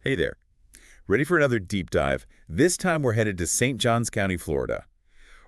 Hey there. Ready for another deep dive? This time we're headed to St. Johns County, Florida.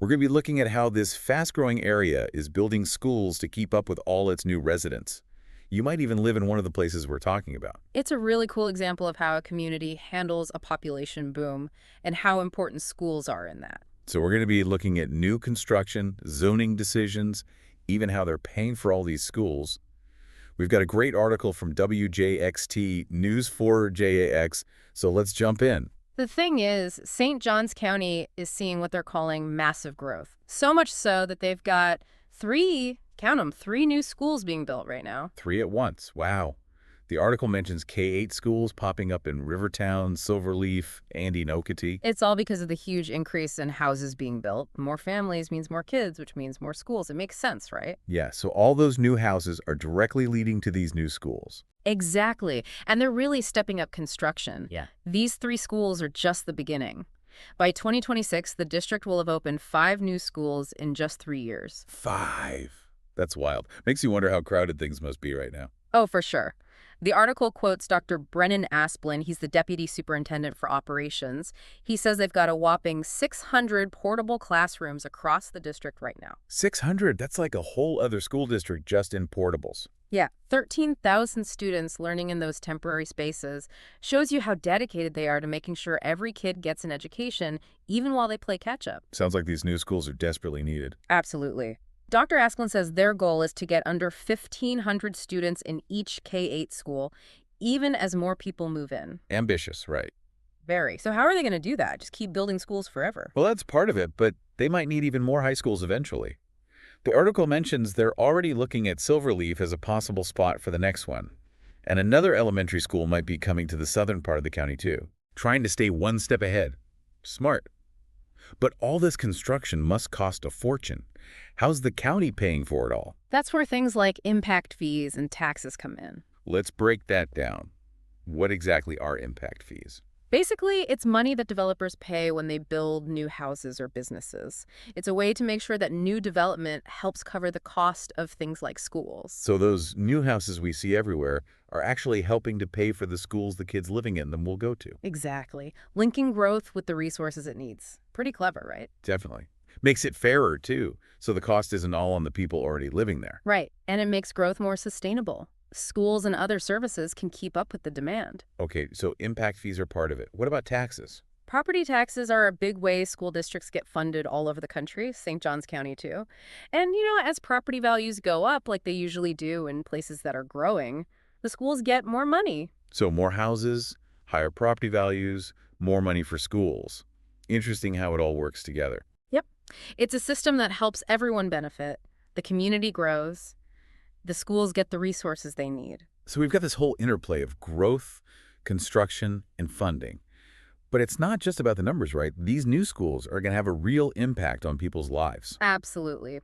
We're going to be looking at how this fast-growing area is building schools to keep up with all its new residents. You might even live in one of the places we're talking about. It's a really cool example of how a community handles a population boom and how important schools are in that. So we're going to be looking at new construction, zoning decisions, even how they're paying for all these schools. We've got a great article from WJXT News 4 JAX, so let's jump in. The thing is, St. Johns County is seeing what they're calling massive growth. So much so that they've got count them, three new schools being built right now. 3 at once. Wow. The article mentions K-8 schools popping up in Rivertown, Silverleaf, Andy, Nocatee. It's all because of the huge increase in houses being built. More families means more kids, which means more schools. It makes sense, right? Yeah, so all those new houses are directly leading to these new schools. Exactly. And they're really stepping up construction. Yeah. These three schools are just the beginning. By 2026, the district will have opened 5 new schools in just 3 years. 5. That's wild. Makes you wonder how crowded things must be right now. Oh, for sure. The article quotes Dr. Brennan Asplin. He's the deputy superintendent for operations. He says they've got a whopping 600 portable classrooms across the district right now. 600, that's like a whole other school district just in portables. Yeah, 13,000 students learning in those temporary spaces shows you how dedicated they are to making sure every kid gets an education, even while they play catch-up. Sounds like these new schools are desperately needed. Absolutely. Dr. Asplin says their goal is to get under 1,500 students in each K-8 school, even as more people move in. Ambitious, right? Very. So how are they going to do that? Just keep building schools forever? Well, that's part of it, but they might need even more high schools eventually. The article mentions they're already looking at Silverleaf as a possible spot for the next one. And another elementary school might be coming to the southern part of the county too, trying to stay one step ahead. Smart. But all this construction must cost a fortune. How's the county paying for it all? That's where things like impact fees and taxes come in. Let's break that down. What exactly are impact fees? Basically, it's money that developers pay when they build new houses or businesses. It's a way to make sure that new development helps cover the cost of things like schools. So those new houses we see everywhere are actually helping to pay for the schools the kids living in them will go to. Exactly. Linking growth with the resources it needs. Pretty clever, right? Definitely. Makes it fairer, too, so the cost isn't all on the people already living there. Right. And it makes growth more sustainable. Schools and other services can keep up with the demand. Okay, so impact fees are part of it. What about taxes? Property taxes are a big way school districts get funded all over the country, St. Johns County too. And, as property values go up, like they usually do in places that are growing, the schools get more money. So more houses, higher property values, more money for schools. Interesting how it all works together. Yep. It's a system that helps everyone benefit. The community grows. The schools get the resources they need. So we've got this whole interplay of growth, construction, and funding. But it's not just about the numbers, right? These new schools are going to have a real impact on people's lives. Absolutely.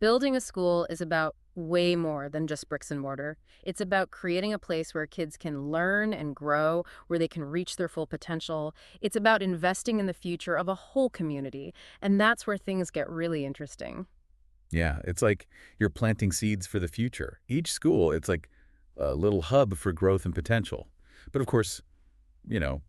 Building a school is about way more than just bricks and mortar. It's about creating a place where kids can learn and grow, where they can reach their full potential. It's about investing in the future of a whole community. And that's where things get really interesting. Yeah, it's like you're planting seeds for the future. Each school, it's like a little hub for growth and potential. But of course,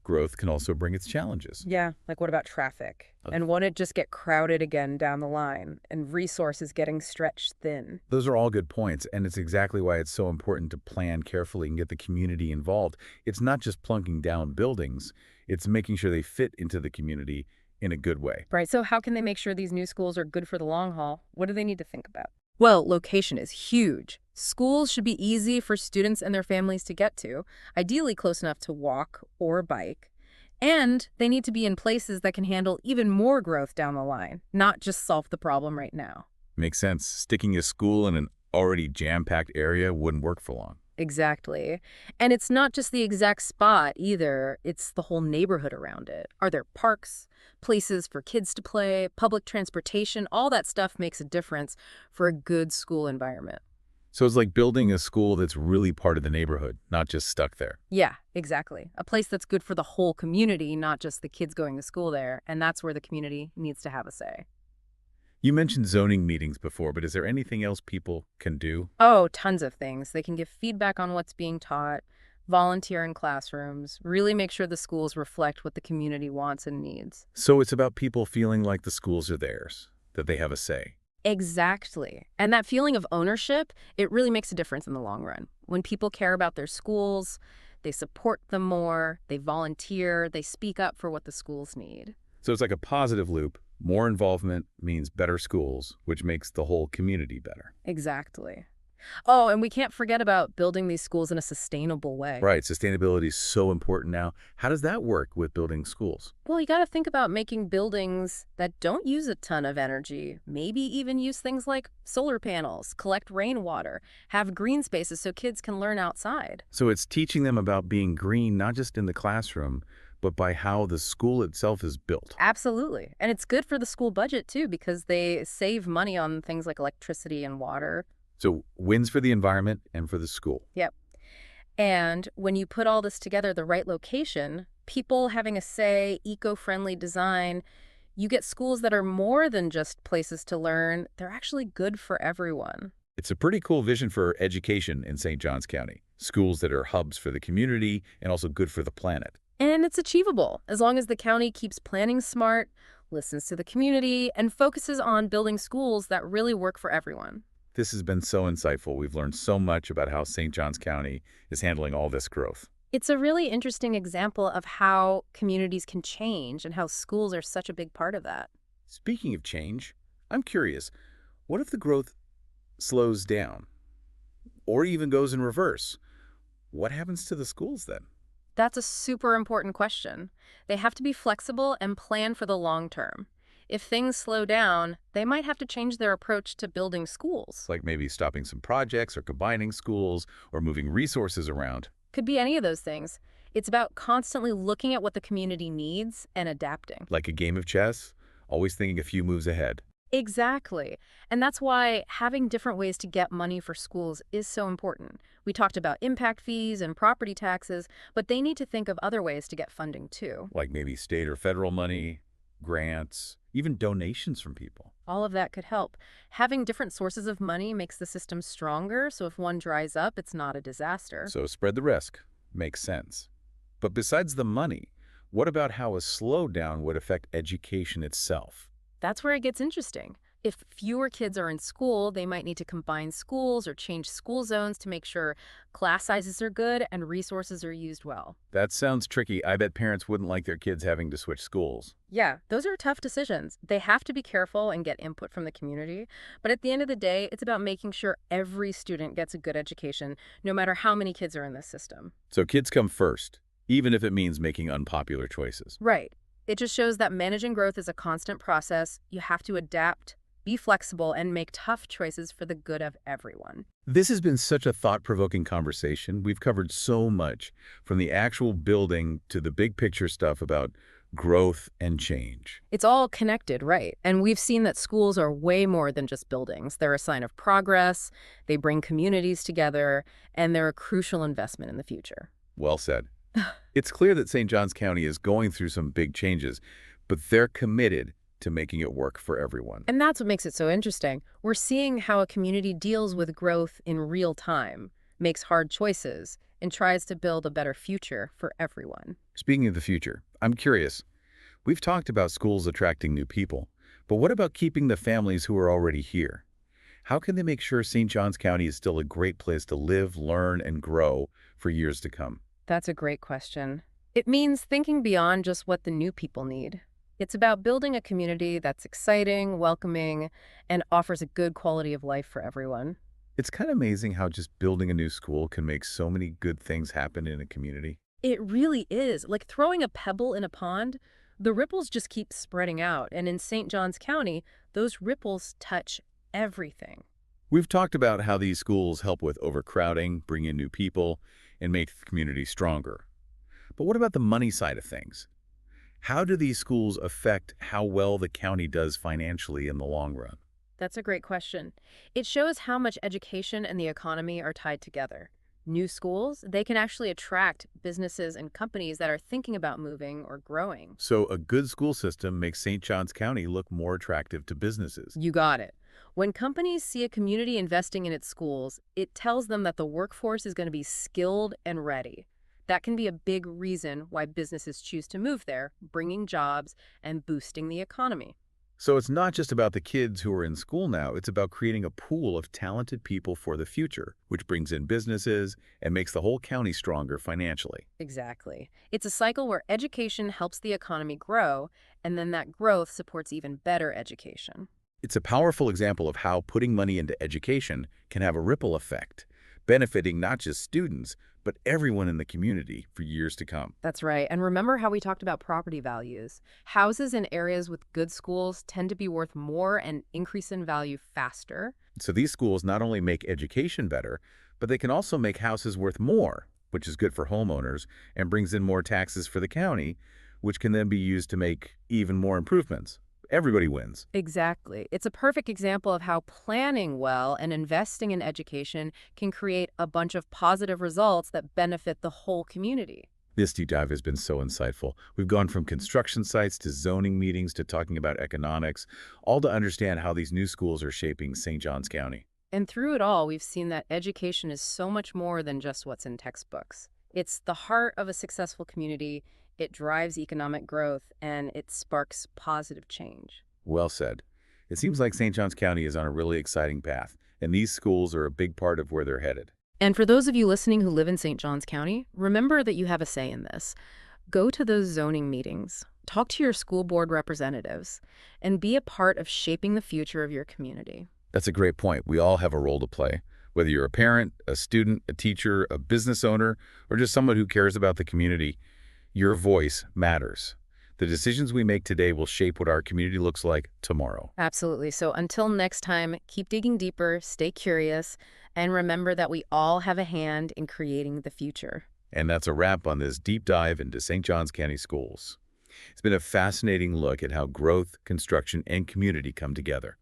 growth can also bring its challenges. Yeah, like what about traffic? And won't it just get crowded again down the line and resources getting stretched thin? Those are all good points, and it's exactly why it's so important to plan carefully and get the community involved. It's not just plunking down buildings, it's making sure they fit into the community in a good way. Right, so how can they make sure these new schools are good for the long haul? What do they need to think about? Well, location is huge. Schools should be easy for students and their families to get to, ideally close enough to walk or bike. And they need to be in places that can handle even more growth down the line, not just solve the problem right now. Makes sense. Sticking a school in an already jam-packed area wouldn't work for long. Exactly. And it's not just the exact spot either, it's the whole neighborhood around it. Are there parks, places for kids to play, public transportation? All that stuff makes a difference for a good school environment. So it's like building a school that's really part of the neighborhood, not just stuck there. Yeah, exactly. A place that's good for the whole community, not just the kids going to school there. And that's where the community needs to have a say. You mentioned zoning meetings before, but is there anything else people can do? Oh, tons of things. They can give feedback on what's being taught. volunteer in classrooms, really make sure the schools reflect what the community wants and needs. So it's about people feeling like the schools are theirs, that they have a say. Exactly. And that feeling of ownership, it really makes a difference in the long run. When people care about their schools, they support them more, they volunteer, they speak up for what the schools need. So it's like a positive loop. More involvement means better schools, which makes the whole community better. Exactly. Oh, and we can't forget about building these schools in a sustainable way. Right, sustainability is so important now. How does that work with building schools? Well, you got to think about making buildings that don't use a ton of energy, maybe even use things like solar panels, collect rainwater, have green spaces so kids can learn outside. So it's teaching them about being green, not just in the classroom, but by how the school itself is built. Absolutely. And it's good for the school budget too because they save money on things like electricity and water. So wins for the environment and for the school. Yep. And when you put all this together, the right location, people having a say, eco-friendly design, you get schools that are more than just places to learn. They're actually good for everyone. It's a pretty cool vision for education in St. Johns County. Schools that are hubs for the community and also good for the planet. And it's achievable as long as the county keeps planning smart, listens to the community, and focuses on building schools that really work for everyone. This has been so insightful. We've learned so much about how St. Johns County is handling all this growth. It's a really interesting example of how communities can change and how schools are such a big part of that. Speaking of change, I'm curious, what if the growth slows down or even goes in reverse? What happens to the schools then? That's a super important question. They have to be flexible and plan for the long term. If things slow down, they might have to change their approach to building schools. Like maybe stopping some projects or combining schools or moving resources around. Could be any of those things. It's about constantly looking at what the community needs and adapting. Like a game of chess, always thinking a few moves ahead. Exactly. And that's why having different ways to get money for schools is so important. We talked about impact fees and property taxes, but they need to think of other ways to get funding too. Like maybe state or federal money, grants, even donations from people. All of that could help. Having different sources of money makes the system stronger, so if one dries up, it's not a disaster. So spread the risk. Makes sense. But besides the money, what about how a slowdown would affect education itself? That's where it gets interesting. If fewer kids are in school, they might need to combine schools or change school zones to make sure class sizes are good and resources are used well. That sounds tricky. I bet parents wouldn't like their kids having to switch schools. Yeah, those are tough decisions. They have to be careful and get input from the community. But at the end of the day, it's about making sure every student gets a good education, no matter how many kids are in the system. So kids come first, even if it means making unpopular choices. Right. It just shows that managing growth is a constant process. You have to adapt, be flexible, and make tough choices for the good of everyone. This has been such a thought-provoking conversation. We've covered so much, from the actual building to the big picture stuff about growth and change. It's all connected, right? And we've seen that schools are way more than just buildings. They're a sign of progress, they bring communities together, and they're a crucial investment in the future. Well said. It's clear that St. Johns County is going through some big changes, but they're committed to making it work for everyone. And that's what makes it so interesting. We're seeing how a community deals with growth in real time, makes hard choices, and tries to build a better future for everyone. Speaking of the future, I'm curious. We've talked about schools attracting new people, but what about keeping the families who are already here? How can they make sure St. Johns County is still a great place to live, learn, and grow for years to come? That's a great question. It means thinking beyond just what the new people need. It's about building a community that's exciting, welcoming, and offers a good quality of life for everyone. It's kind of amazing how just building a new school can make so many good things happen in a community. It really is. Like throwing a pebble in a pond, the ripples just keep spreading out. And in St. Johns County, those ripples touch everything. We've talked about how these schools help with overcrowding, bring in new people, and make the community stronger. But what about the money side of things? How do these schools affect how well the county does financially in the long run? That's a great question. It shows how much education and the economy are tied together. New schools, they can actually attract businesses and companies that are thinking about moving or growing. So a good school system makes St. Johns County look more attractive to businesses. You got it. When companies see a community investing in its schools, it tells them that the workforce is going to be skilled and ready. That can be a big reason why businesses choose to move there, bringing jobs and boosting the economy. So it's not just about the kids who are in school now, it's about creating a pool of talented people for the future, which brings in businesses and makes the whole county stronger financially. Exactly. It's a cycle where education helps the economy grow, and then that growth supports even better education. It's a powerful example of how putting money into education can have a ripple effect, benefiting not just students, but everyone in the community for years to come. That's right. And remember how we talked about property values? Houses in areas with good schools tend to be worth more and increase in value faster. So these schools not only make education better, but they can also make houses worth more, which is good for homeowners and brings in more taxes for the county, which can then be used to make even more improvements. Everybody wins. Exactly. It's a perfect example of how planning well and investing in education can create a bunch of positive results that benefit the whole community. This deep dive has been so insightful. We've gone from construction sites to zoning meetings to talking about economics, all to understand how these new schools are shaping St. Johns County. And through it all, we've seen that education is so much more than just what's in textbooks. It's the heart of a successful community, it drives economic growth, and it sparks positive change. Well said. It seems like St. Johns County is on a really exciting path, and these schools are a big part of where they're headed. And for those of you listening who live in St. Johns County, remember that you have a say in this. Go to those zoning meetings, talk to your school board representatives, and be a part of shaping the future of your community. That's a great point. We all have a role to play. Whether you're a parent, a student, a teacher, a business owner, or just someone who cares about the community, your voice matters. The decisions we make today will shape what our community looks like tomorrow. Absolutely. So until next time, keep digging deeper, stay curious, and remember that we all have a hand in creating the future. And that's a wrap on this deep dive into St. Johns County schools. It's been a fascinating look at how growth, construction, and community come together.